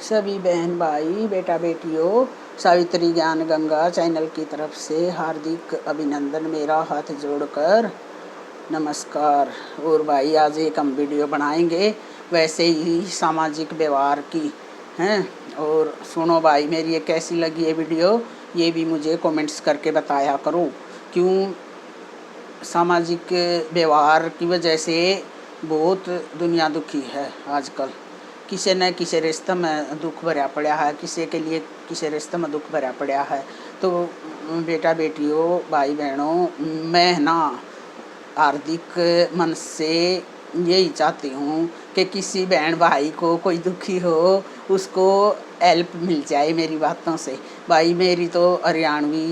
सभी बहन भाई बेटा बेटियों सावित्री ज्ञान गंगा चैनल की तरफ से हार्दिक अभिनंदन। मेरा हाथ जोड़कर नमस्कार। और भाई आज एक हम वीडियो बनाएंगे वैसे ही सामाजिक व्यवहार की हैं। और सुनो भाई, मेरी ये कैसी लगी ये वीडियो ये भी मुझे कमेंट्स करके बताया करो। क्यों सामाजिक व्यवहार की वजह से बहुत दुनिया दुखी है आजकल। किसी न किसी रिश्ते में दुख भरा पड़ा है, किसी के लिए किसी रिश्ते में दुख भरा पड़ा है। तो बेटा बेटियों भाई बहनों, मैं ना हार्दिक मन से यही चाहती हूँ कि किसी बहन भाई को कोई दुखी हो उसको हेल्प मिल जाए मेरी बातों से। भाई मेरी तो हरियाणवी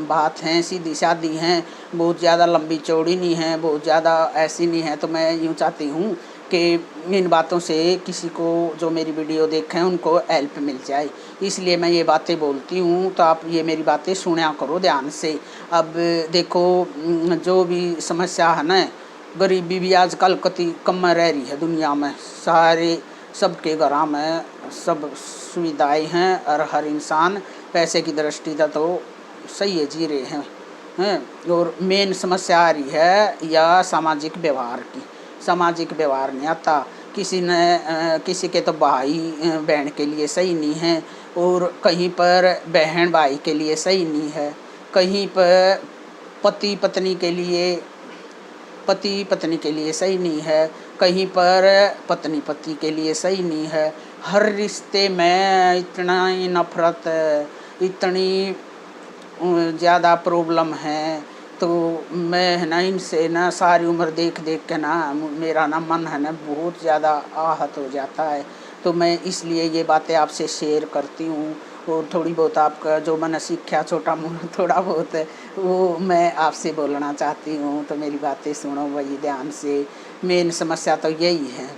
बात है, सीधी सादी हैं, बहुत ज़्यादा लंबी चौड़ी नहीं है, बहुत ज़्यादा ऐसी नहीं है। तो मैं यूँ चाहती हूँ कि इन बातों से किसी को जो मेरी वीडियो देखें उनको हेल्प मिल जाए, इसलिए मैं ये बातें बोलती हूँ। तो आप ये मेरी बातें सुना करो ध्यान से। अब देखो, जो भी समस्या है ना, गरीबी भी आजकल कति कम रह रही है दुनिया में। सारे सबके घरों में सब सुविधाएं हैं और हर इंसान पैसे की दृष्टि से तो सही है, जी रहे हैं। और मेन समस्या आ रही है या सामाजिक व्यवहार की। सामाजिक व्यवहार नहीं आता किसी के तो भाई बहन के लिए सही नहीं है, और कहीं पर बहन भाई के लिए सही नहीं है, कहीं पर पति पत्नी के लिए सही नहीं है, कहीं पर पत्नी पति के लिए सही नहीं है। हर रिश्ते में इतना ही नफरत, इतनी ज़्यादा प्रॉब्लम है। तो मैं है ना इनसे ना सारी उम्र देख देख के ना मेरा ना मन है ना बहुत ज़्यादा आहत हो जाता है। तो मैं इसलिए ये बातें आपसे शेयर करती हूँ, और थोड़ी बहुत आपका जो मैंने सीखा छोटा मोटा थोड़ा बहुत वो मैं आपसे बोलना चाहती हूँ। तो मेरी बातें सुनो वही ध्यान से। मेन समस्या तो यही है।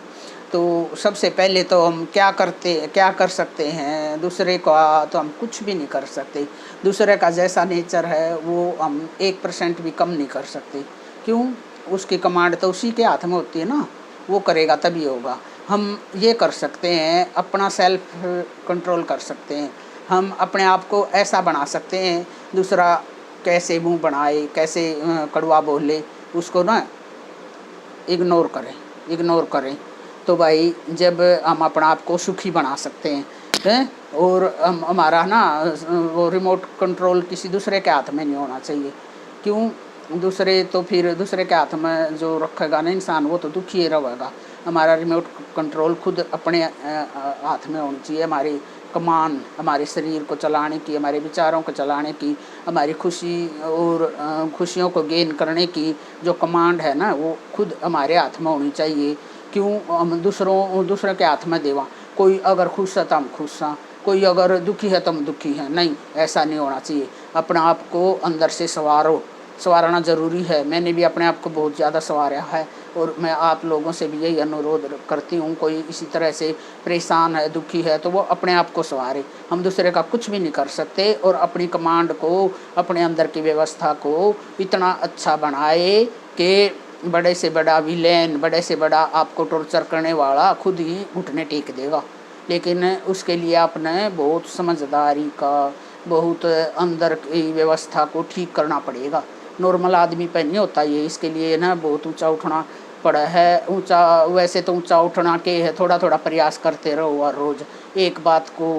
तो सबसे पहले तो हम क्या कर सकते हैं, दूसरे का तो हम कुछ भी नहीं कर सकते। दूसरे का जैसा नेचर है वो हम 1% भी कम नहीं कर सकते। क्यों? उसकी कमांड तो उसी के हाथ में होती है ना, वो करेगा तभी होगा। हम ये कर सकते हैं, अपना सेल्फ कंट्रोल कर सकते हैं। हम अपने आप को ऐसा बना सकते हैं, दूसरा कैसे मुंह बनाए, कैसे कड़वा बोले, उसको ना इग्नोर करें। तो भाई जब हम अपना आप को सुखी बना सकते हैं और हमारा ना वो रिमोट कंट्रोल किसी दूसरे के हाथ में नहीं होना चाहिए। क्यों? दूसरे के हाथ में जो रखेगा ना इंसान वो तो दुखी ही रहेगा। हमारा रिमोट कंट्रोल खुद अपने हाथ में होनी चाहिए। हमारी कमान हमारे शरीर को चलाने की, हमारे विचारों को चलाने की, हमारी खुशी और खुशियों को गेन करने की जो कमांड है ना वो खुद हमारे हाथ में होनी चाहिए। क्यों हम दूसरों के हाथ में देवा? कोई अगर खुश है तो हम खुश हैं, कोई अगर दुखी है तो हम दुखी हैं, नहीं, ऐसा नहीं होना चाहिए। अपने आप को अंदर से संवारना ज़रूरी है। मैंने भी अपने आप को बहुत ज़्यादा संवारा है, और मैं आप लोगों से भी यही अनुरोध करती हूँ, कोई इसी तरह से परेशान है, दुखी है, तो वो अपने आप को संवारे। हम दूसरे का कुछ भी नहीं कर सकते, और अपनी कमांड को, अपने अंदर की व्यवस्था को इतना अच्छा बनाए कि बड़े से बड़ा विलेन, बड़े से बड़ा आपको टॉर्चर करने वाला खुद ही घुटने टेक देगा। लेकिन उसके लिए आपने बहुत समझदारी का, बहुत अंदर की व्यवस्था को ठीक करना पड़ेगा। नॉर्मल आदमी पे नहीं होता ये, इसके लिए ना बहुत ऊंचा उठना पड़ा है। वैसे तो ऊंचा उठना के है, थोड़ा थोड़ा प्रयास करते रहो और रोज़ एक बात को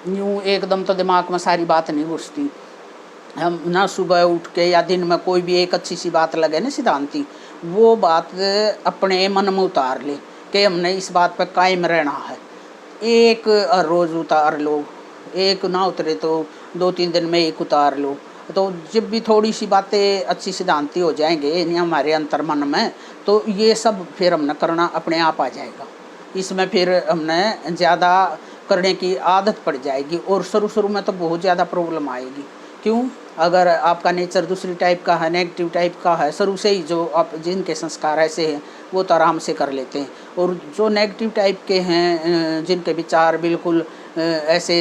यूँ एकदम तो दिमाग में सारी बात नहीं घुसती। हम ना सुबह उठ के या दिन में कोई भी एक अच्छी सी बात लगे ना सिद्धांती, वो बात अपने मन में उतार ले कि हमने इस बात पर कायम रहना है। एक रोज़ उतार लो, एक ना उतरे तो 2-3 दिन में एक उतार लो। तो जब भी थोड़ी सी बातें अच्छी सिद्धांती हो जाएंगे यानी हमारे अंतर मन में, तो ये सब फिर हमने करना अपने आप आ जाएगा। इसमें फिर हमने ज़्यादा करने की आदत पड़ जाएगी, और शुरू में तो बहुत ज़्यादा प्रॉब्लम आएगी। क्यों? अगर आपका नेचर दूसरी टाइप का है, नेगेटिव टाइप का है, शुरू से ही जो आप जिनके संस्कार ऐसे हैं वो तो आराम से कर लेते हैं। और जो नेगेटिव टाइप के हैं, जिनके विचार बिल्कुल ऐसे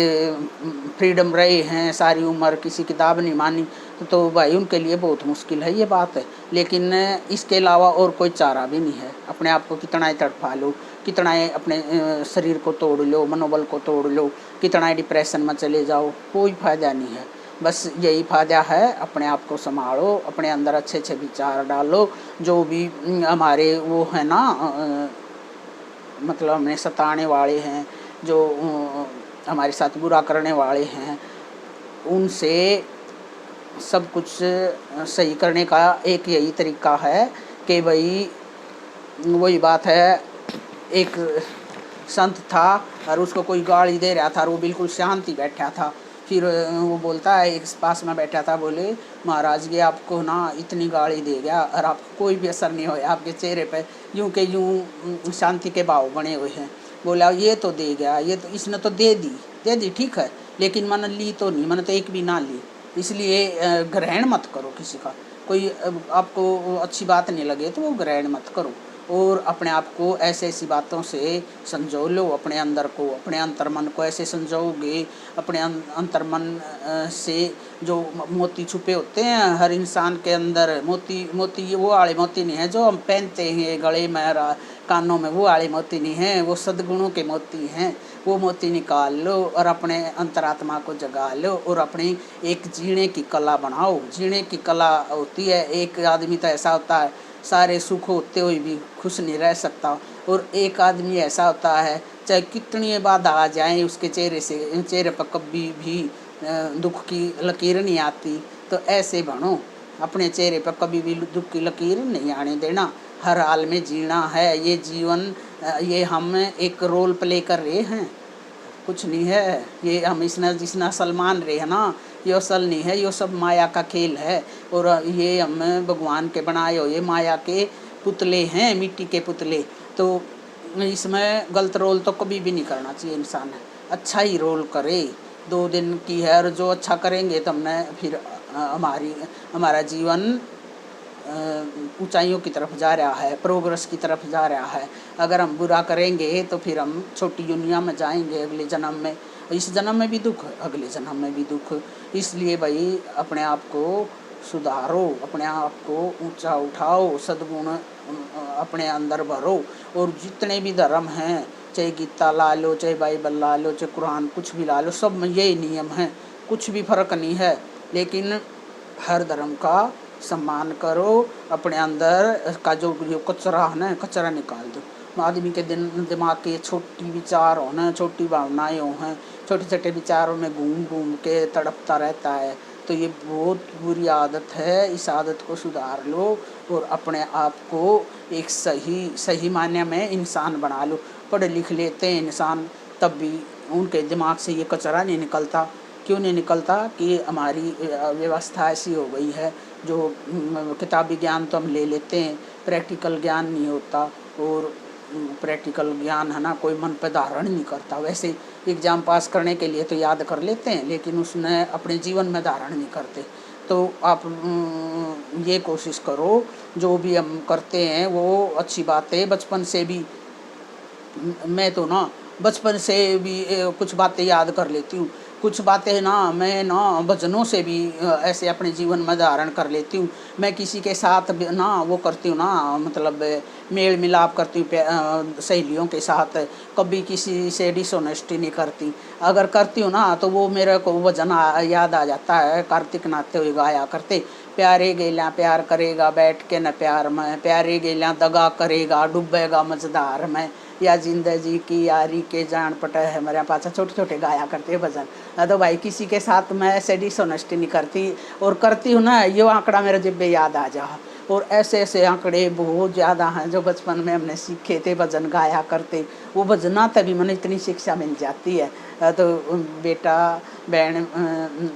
फ्रीडम रहे हैं सारी उम्र, किसी किताब नहीं मानी, तो भाई उनके लिए बहुत मुश्किल है ये बात है। लेकिन इसके अलावा और कोई चारा भी नहीं है। अपने आप को कितना ही तड़फा लो, कितना है अपने शरीर को तोड़ लो, मनोबल को तोड़ लो, कितना है डिप्रेशन में चले जाओ, कोई फ़ायदा नहीं है। बस यही फ़ायदा है, अपने आप को संभालो, अपने अंदर अच्छे अच्छे विचार डालो। जो भी हमारे वो है ना मतलब हमें सताने वाले हैं, जो हमारे साथ बुरा करने वाले हैं, उनसे सब कुछ सही करने का एक यही तरीका है कि भाई वही बात है, एक संत था और उसको कोई गाली दे रहा था और वो बिल्कुल शांति बैठा था। फिर वो बोलता है, एक पास में बैठा था, बोले महाराज ये आपको ना इतनी गाली दे गया और आपको कोई भी असर नहीं होया, आपके चेहरे पे यूं के यूं शांति के भाव बने हुए हैं। बोला ये तो दे गया, ये तो इसने तो दे दी ठीक है, लेकिन मैंने ली तो नहीं, मैंने तो एक भी ना ली। इसलिए ग्रहण मत करो किसी का, कोई आपको अच्छी बात नहीं लगे तो वो ग्रहण मत करो, और अपने आप को ऐसे ऐसी बातों से संजो लो। अपने अंदर को, अपने अंतर्मन को ऐसे संजोगे, अपने अंतर्मन से जो मोती छुपे होते हैं हर इंसान के अंदर, मोती वो वाले मोती नहीं है जो हम पहनते हैं गले में कानों में, वो वाले मोती नहीं हैं, वो सद्गुणों के मोती हैं। वो मोती निकाल लो और अपने अंतरात्मा को जगा लो और अपनी एक जीने की कला बनाओ। जीने की कला होती है, एक आदमी तो ऐसा होता है सारे सुख होते हुए भी खुश नहीं रह सकता, और एक आदमी ऐसा होता है चाहे कितनी बाधा आ जाए उसके चेहरे पर कभी भी दुख की लकीर नहीं आती। तो ऐसे बनो, अपने चेहरे पर कभी भी दुख की लकीर नहीं आने देना, हर हाल में जीना है। ये जीवन ये हम एक रोल प्ले कर रहे हैं, कुछ नहीं है। ये हम इसने जिसना असल मान रहे हैं ना, ये असल नहीं है, ये सब माया का खेल है। और ये हम भगवान के बनाए हो, ये माया के पुतले हैं, मिट्टी के पुतले। तो इसमें गलत रोल तो कभी भी नहीं करना चाहिए इंसान, अच्छा ही रोल करे। 2 दिन की है और जो अच्छा करेंगे तो हमने फिर हमारा जीवन ऊंचाइयों की तरफ जा रहा है, प्रोग्रेस की तरफ जा रहा है। अगर हम बुरा करेंगे तो फिर हम छोटी दुनिया में जाएंगे, अगले जन्म में, इस जन्म में भी दुख, अगले जन्म में भी दुख। इसलिए भाई अपने आप को सुधारो, अपने आप को ऊंचा उठाओ, सद्गुण अपने अंदर भरो। और जितने भी धर्म हैं, चाहे गीता ला लो, चाहे बाइबल ला लो, चाहे कुरान, कुछ भी ला लो, सब में यही नियम है, कुछ भी फर्क नहीं है। लेकिन हर धर्म का सम्मान करो, अपने अंदर का जो कचरा है ना, कचरा निकाल दो। आदमी के दिमाग के छोटी विचार हो ना, छोटी भावनाएं हो हैं, छोटे छोटे विचारों में घूम घूम के तड़पता रहता है, तो ये बहुत बुरी आदत है। इस आदत को सुधार लो और अपने आप को एक सही मायने में इंसान बना लो। पढ़ लिख लेते हैं इंसान, तब भी उनके दिमाग से ये कचरा नहीं निकलता। क्यों नहीं निकलता? कि हमारी व्यवस्था ऐसी हो गई है, जो किताबी ज्ञान तो हम ले लेते हैं, प्रैक्टिकल ज्ञान नहीं होता। और प्रैक्टिकल ज्ञान है ना, कोई मन पर धारण नहीं करता। वैसे एग्ज़ाम पास करने के लिए तो याद कर लेते हैं, लेकिन उसने अपने जीवन में धारण नहीं करते। तो आप ये कोशिश करो, जो भी हम करते हैं वो अच्छी बात है। बचपन से भी मैं तो ना बचपन से भी कुछ बातें याद कर लेती हूँ, कुछ बातें ना मैं ना भजनों से भी ऐसे अपने जीवन में धारण कर लेती हूँ। मैं किसी के साथ ना वो करती हूँ ना, मतलब मेल मिलाप करती हूँ सहेलियों के साथ, कभी किसी से डिसऑनेस्टी नहीं करती। अगर करती हूँ ना तो वो मेरे को भजन याद आ जाता है, कार्तिक नाते हुए गाया करते। प्यारे गेला प्यार करेगा बैठ के न प्यार में, प्यारे गेला दगा करेगा डूबेगा मझधार में, या जिंदगी की यारी के जान पटा है मेरे पास। छोटे छोटे गाया करते हैं भजन। तो भाई किसी के साथ मैं ऐसे डिसऑनेस्टी नहीं करती, और करती हूँ ना ये आंकड़ा मेरे जिब्बे याद आ जा। और ऐसे ऐसे आंकड़े बहुत ज़्यादा हैं जो बचपन में हमने सीखे थे, भजन गाया करते। वो भजना तभी मैंने इतनी शिक्षा मिल जाती है। तो बेटा बहन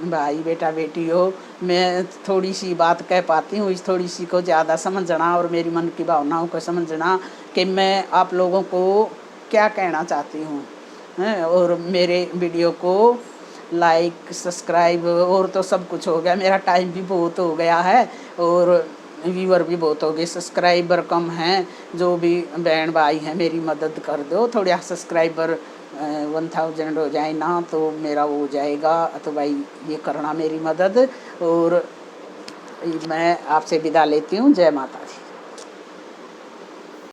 भाई बेटा बेटी हो, मैं थोड़ी सी बात कह पाती हूँ, इस थोड़ी सी को ज़्यादा समझना और मेरी मन की भावनाओं को समझना कि मैं आप लोगों को क्या कहना चाहती हूँ। और मेरे वीडियो को लाइक सब्सक्राइब और तो सब कुछ हो गया, मेरा टाइम भी बहुत हो गया है और व्यूअर भी बहुत हो गए, सब्सक्राइबर कम हैं। जो भी बहन भाई हैं मेरी मदद कर दो, थोड़ा सब्सक्राइबर 1000 हो जाए ना तो मेरा वो हो जाएगा। तो भाई ये करना मेरी मदद, और मैं आपसे विदा लेती हूँ। जय माता दी।